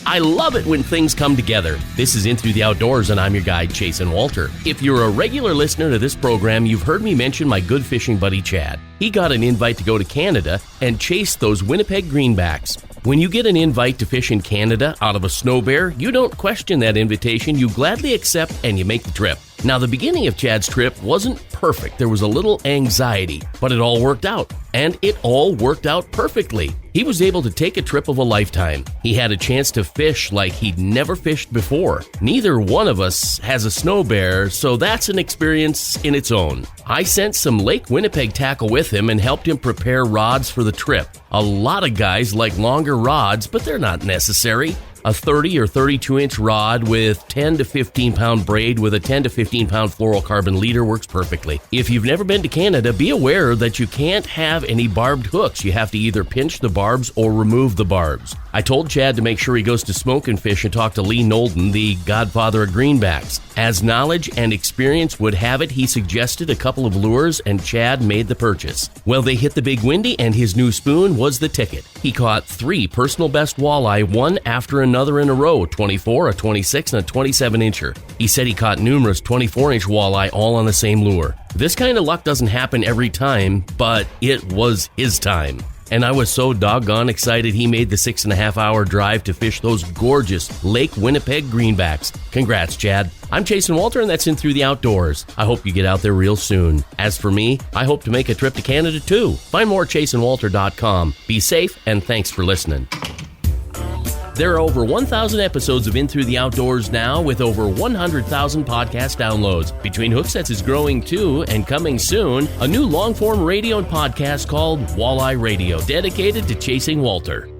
I love it when things come together. This is In Through the Outdoors, and I'm your guide, Jason Walter. If you're a regular listener to this program, you've heard me mention my good fishing buddy, Chad. He got an invite to go to Canada and chase those Winnipeg greenbacks. When you get an invite to fish in Canada out of a snow bear, you don't question that invitation. You gladly accept and you make the trip. Now, the beginning of Chad's trip wasn't perfect. There was a little anxiety, but it all worked out. And it all worked out perfectly. He was able to take a trip of a lifetime. He had a chance to fish like he'd never fished before. Neither one of us has a snow bear, so that's an experience in its own. I sent some Lake Winnipeg tackle with him and helped him prepare rods for the trip. A lot of guys like longer rods, but they're not necessary. A 30 or 32-inch rod with 10 to 15-pound braid with a 10 to 15-pound fluorocarbon leader works perfectly. If you've never been to Canada, be aware that you can't have any barbed hooks. You have to either pinch the barbs or remove the barbs. I told Chad to make sure he goes to Smoke and Fish and talk to Lee Nolden, the godfather of greenbacks. As knowledge and experience would have it, he suggested a couple of lures, and Chad made the purchase. Well, they hit the Big Windy, and his new spoon was the ticket. He caught 3 personal best walleye, one after another in a row, 24, a 26, and a 27-incher. He said he caught numerous 24-inch walleye all on the same lure. This kind of luck doesn't happen every time, but it was his time. And I was so doggone excited he made the 6.5-hour drive to fish those gorgeous Lake Winnipeg greenbacks. Congrats, Chad. I'm Jason Walter, and that's In Through the Outdoors. I hope you get out there real soon. As for me, I hope to make a trip to Canada too. Find more at jasonwalter.com. Be safe, and thanks for listening. There are over 1,000 episodes of In Through the Outdoors now, with over 100,000 podcast downloads. Between Hooksets is growing too, and coming soon, a new long-form radio and podcast called Walleye Radio, dedicated to chasing Walter.